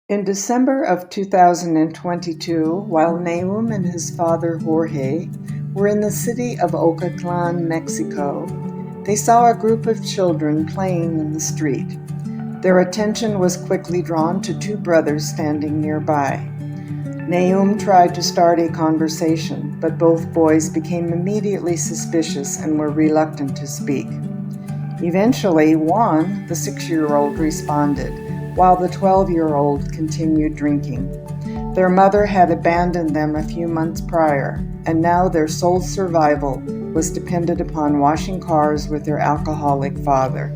In December of 2022, while Nahum and his father Jorge were in the city of Ocotlán, Mexico, they saw a group of children playing in the street. Their attention was quickly drawn to two brothers standing nearby. Nahum tried to start a conversation, but both boys became immediately suspicious and were reluctant to speak. Eventually, Juan, the 6-year-old, responded, while the 12-year-old continued drinking. Their mother had abandoned them a few months prior, and now their sole survival was dependent upon washing cars with their alcoholic father.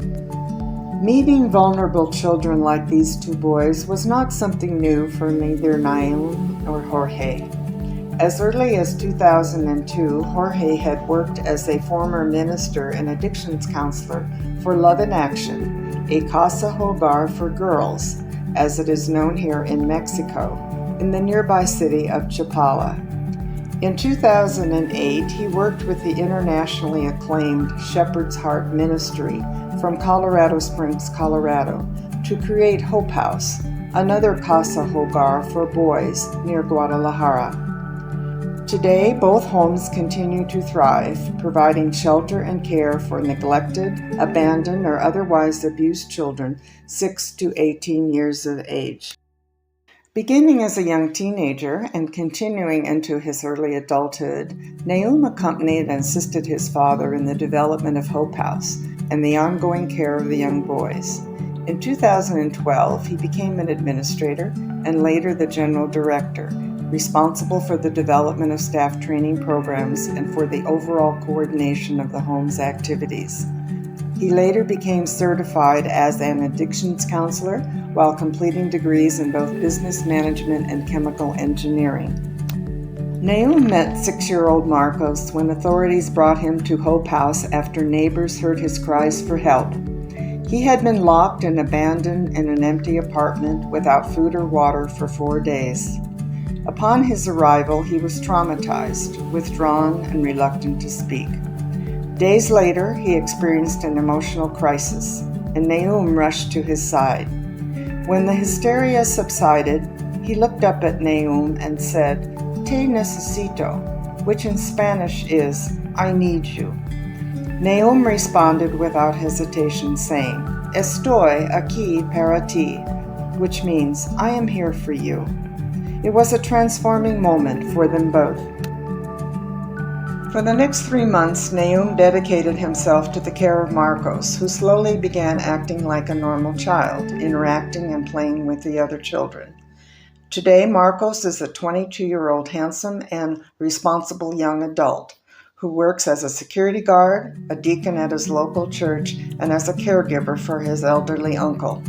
Meeting vulnerable children like these two boys was not something new for neither Nahum or Jorge. As early as 2002, Jorge had worked as a former minister and addictions counselor for Love in Action, a Casa Hogar for girls, as it is known here in Mexico, in the nearby city of Chapala. In 2008, he worked with the internationally acclaimed Shepherd's Heart Ministry from Colorado Springs, Colorado, to create Hope House, another Casa Hogar for boys near Guadalajara. Today, both homes continue to thrive, providing shelter and care for neglected, abandoned, or otherwise abused children 6 to 18 years of age. Beginning as a young teenager and continuing into his early adulthood, Nahum accompanied and assisted his father in the development of Hope House and the ongoing care of the young boys. In 2012, he became an administrator and later the general director, responsible for the development of staff training programs and for the overall coordination of the home's activities. He later became certified as an addictions counselor while completing degrees in both business management and chemical engineering. Nahum met 6-year-old Marcos when authorities brought him to Hope House after neighbors heard his cries for help. He had been locked and abandoned in an empty apartment without food or water for 4 days. Upon his arrival, he was traumatized, withdrawn, and reluctant to speak. Days later, he experienced an emotional crisis, and Nahum rushed to his side. When the hysteria subsided, he looked up at Nahum and said, "Te necesito," which in Spanish is, "I need you." Nahum responded without hesitation, saying, "Estoy aquí para ti," which means, "I am here for you." It was a transforming moment for them both. For the next 3 months, Nahum dedicated himself to the care of Marcos, who slowly began acting like a normal child, interacting and playing with the other children. Today, Marcos is a 22-year-old handsome and responsible young adult who works as a security guard, a deacon at his local church, and as a caregiver for his elderly uncle.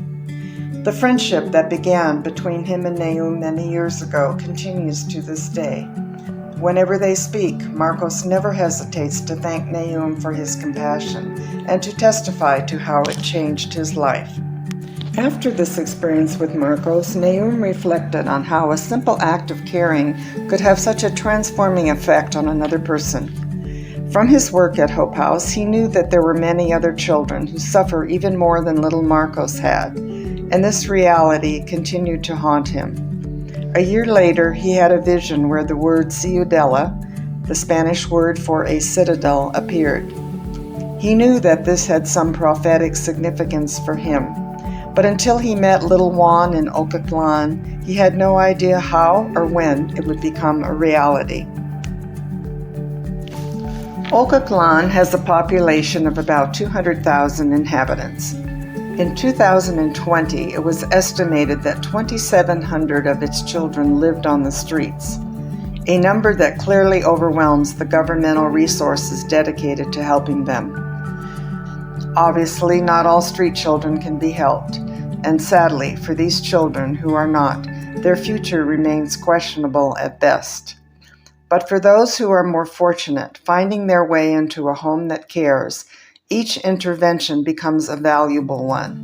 The friendship that began between him and Nahum many years ago continues to this day. Whenever they speak, Marcos never hesitates to thank Nahum for his compassion and to testify to how it changed his life. After this experience with Marcos, Nahum reflected on how a simple act of caring could have such a transforming effect on another person. From his work at Hope House, he knew that there were many other children who suffer even more than little Marcos had, and this reality continued to haunt him. A year later, he had a vision where the word Ciudadela, the Spanish word for a citadel, appeared. He knew that this had some prophetic significance for him, but until he met little Juan in Ocotlán, he had no idea how or when it would become a reality. Ocotlán has a population of about 200,000 inhabitants. In 2020, it was estimated that 2,700 of its children lived on the streets, a number that clearly overwhelms the governmental resources dedicated to helping them. Obviously, not all street children can be helped, and sadly, for these children who are not, their future remains questionable at best. But for those who are more fortunate, finding their way into a home that cares, each intervention becomes a valuable one.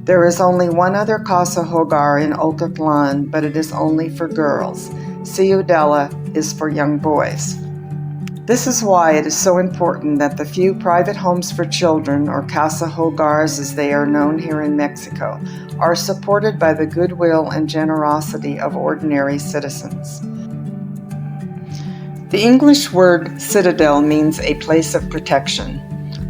There is only one other Casa Hogar in Ocotlán, but it is only for girls. Ciudadela is for young boys. This is why it is so important that the few private homes for children, or Casa Hogars as they are known here in Mexico, are supported by the goodwill and generosity of ordinary citizens. The English word citadel means a place of protection.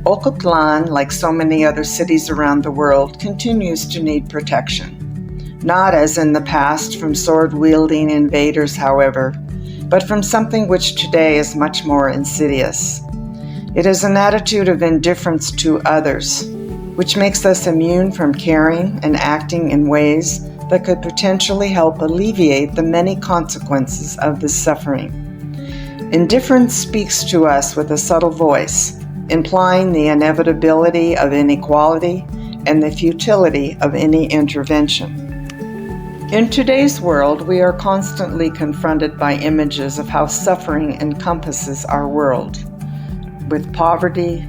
Ocotlán, like so many other cities around the world, continues to need protection. Not as in the past from sword-wielding invaders, however, but from something which today is much more insidious. It is an attitude of indifference to others, which makes us immune from caring and acting in ways that could potentially help alleviate the many consequences of this suffering. Indifference speaks to us with a subtle voice, implying the inevitability of inequality and the futility of any intervention. In today's world, we are constantly confronted by images of how suffering encompasses our world, with poverty,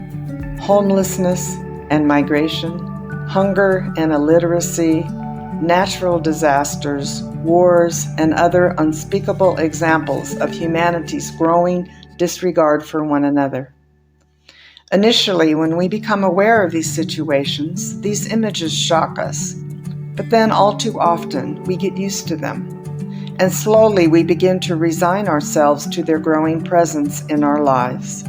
homelessness and migration, hunger and illiteracy, natural disasters, wars, and other unspeakable examples of humanity's growing disregard for one another. Initially, when we become aware of these situations, these images shock us. But then all too often, we get used to them. And slowly we begin to resign ourselves to their growing presence in our lives.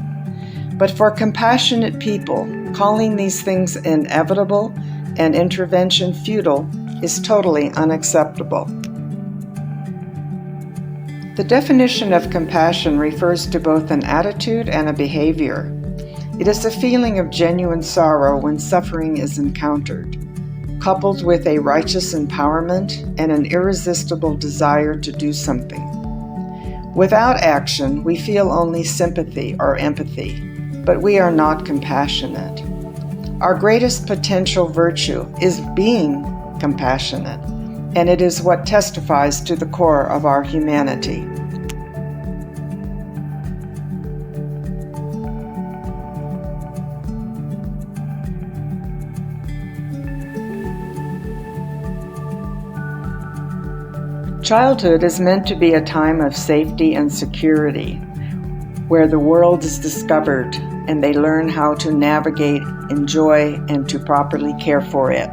But for compassionate people, calling these things inevitable and intervention futile is totally unacceptable. The definition of compassion refers to both an attitude and a behavior. It is a feeling of genuine sorrow when suffering is encountered, coupled with a righteous empowerment and an irresistible desire to do something. Without action, we feel only sympathy or empathy, but we are not compassionate. Our greatest potential virtue is being compassionate, and it is what testifies to the core of our humanity. Childhood is meant to be a time of safety and security, where the world is discovered and they learn how to navigate, enjoy, and to properly care for it.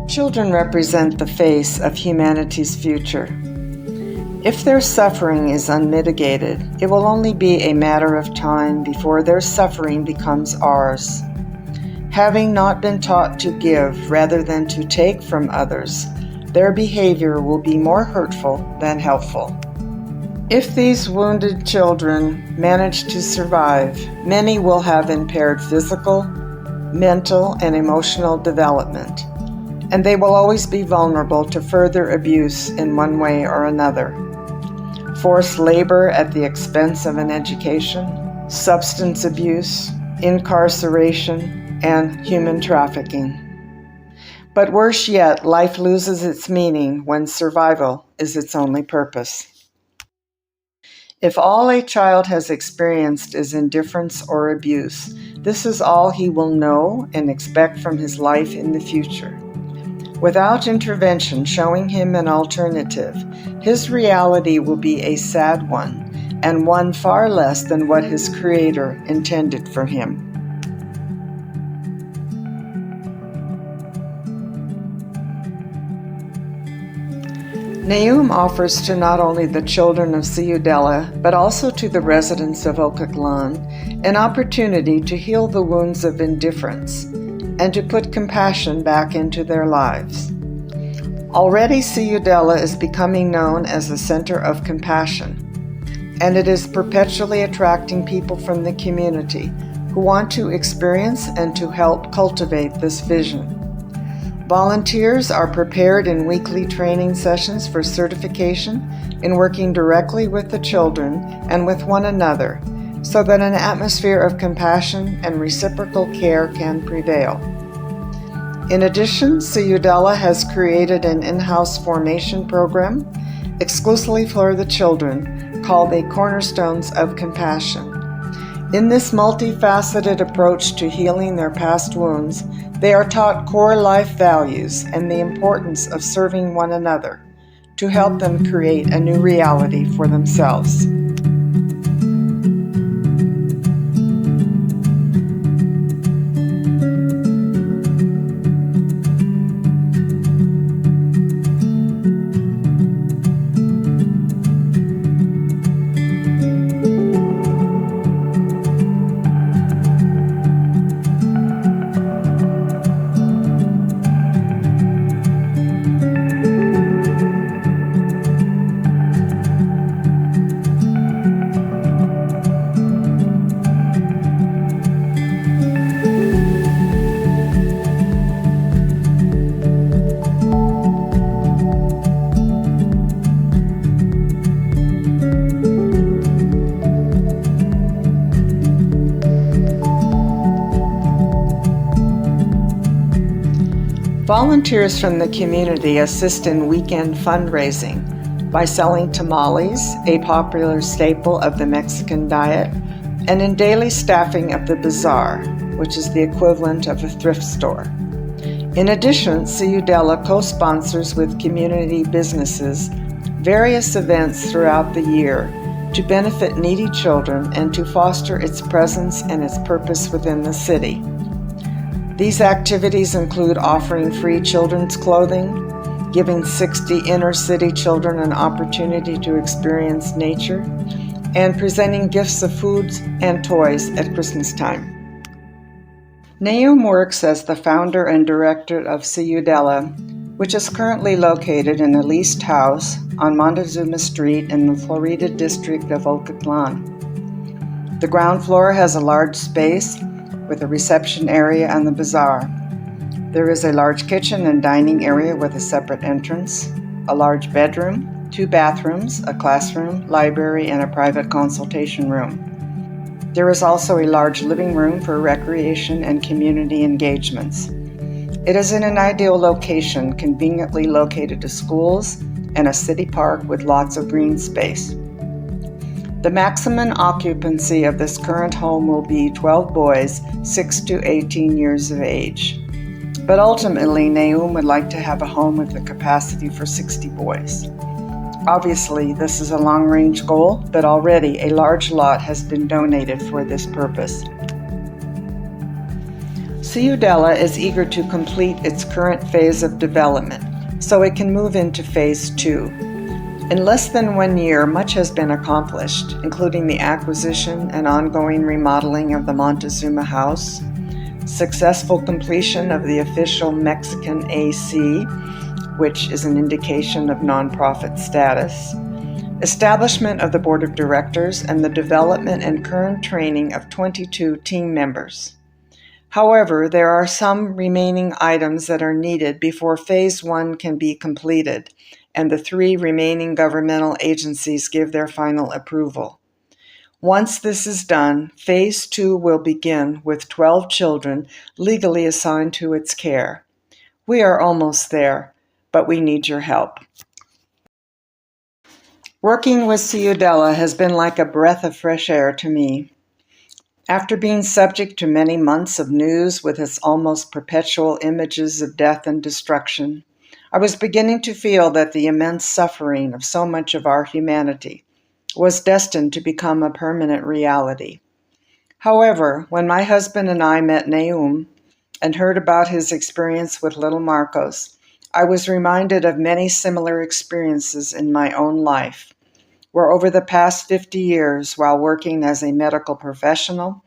Children represent the face of humanity's future. If their suffering is unmitigated, it will only be a matter of time before their suffering becomes ours. Having not been taught to give rather than to take from others, their behavior will be more hurtful than helpful. If these wounded children manage to survive, many will have impaired physical, mental, and emotional development, and they will always be vulnerable to further abuse in one way or another. Forced labor at the expense of an education, substance abuse, incarceration, and human trafficking. But worse yet, life loses its meaning when survival is its only purpose. If all a child has experienced is indifference or abuse, this is all he will know and expect from his life in the future. Without intervention showing him an alternative, his reality will be a sad one, and one far less than what his Creator intended for him. Nahum offers to not only the children of Ciudadela, but also to the residents of Ocotlán, an opportunity to heal the wounds of indifference and to put compassion back into their lives. Already Ciudadela is becoming known as a center of compassion, and it is perpetually attracting people from the community who want to experience and to help cultivate this vision. Volunteers are prepared in weekly training sessions for certification in working directly with the children and with one another, so that an atmosphere of compassion and reciprocal care can prevail. In addition, Ciudadela has created an in-house formation program exclusively for the children called the Cornerstones of Compassion. In this multifaceted approach to healing their past wounds, they are taught core life values and the importance of serving one another to help them create a new reality for themselves. Volunteers from the community assist in weekend fundraising by selling tamales, a popular staple of the Mexican diet, and in daily staffing of the bazaar, which is the equivalent of a thrift store. In addition, Ciudadela co-sponsors with community businesses various events throughout the year to benefit needy children and to foster its presence and its purpose within the city. These activities include offering free children's clothing, giving 60 inner-city children an opportunity to experience nature, and presenting gifts of foods and toys at Christmas time. Naum works as the founder and director of Ciudadela, which is currently located in a leased house on Montezuma Street in the Florida district of Ocotlán. The ground floor has a large space with a reception area and the bazaar. There is a large kitchen and dining area with a separate entrance, a large bedroom, 2 bathrooms, a classroom, library, and a private consultation room. There is also a large living room for recreation and community engagements. It is in an ideal location, conveniently located to schools and a city park with lots of green space. The maximum occupancy of this current home will be 12 boys, 6 to 18 years of age. But ultimately, Naum would like to have a home with the capacity for 60 boys. Obviously, this is a long-range goal, but already a large lot has been donated for this purpose. Ciudadela is eager to complete its current phase of development, so it can move into phase 2. In less than 1 year, much has been accomplished, including the acquisition and ongoing remodeling of the Montezuma house, successful completion of the official Mexican AC, which is an indication of nonprofit status, establishment of the board of directors, and the development and current training of 22 team members. However, there are some remaining items that are needed before phase 1 can be completed, and the 3 remaining governmental agencies give their final approval. Once this is done, phase 2 will begin with 12 children legally assigned to its care. We are almost there, but we need your help. Working with Ciudadela has been like a breath of fresh air to me. After being subject to many months of news with its almost perpetual images of death and destruction, I was beginning to feel that the immense suffering of so much of our humanity was destined to become a permanent reality. However, when my husband and I met Naum and heard about his experience with little Marcos, I was reminded of many similar experiences in my own life, where over the past 50 years, while working as a medical professional,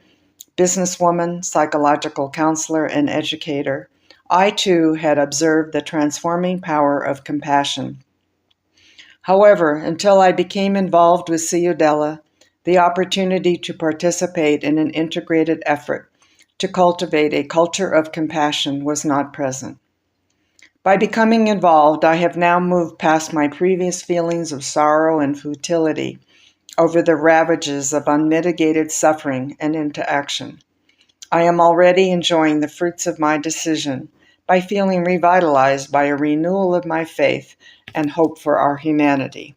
businesswoman, psychological counselor, and educator, I too had observed the transforming power of compassion. However, until I became involved with Ciudadela, the opportunity to participate in an integrated effort to cultivate a culture of compassion was not present. By becoming involved, I have now moved past my previous feelings of sorrow and futility over the ravages of unmitigated suffering and into action. I am already enjoying the fruits of my decision by feeling revitalized by a renewal of my faith and hope for our humanity.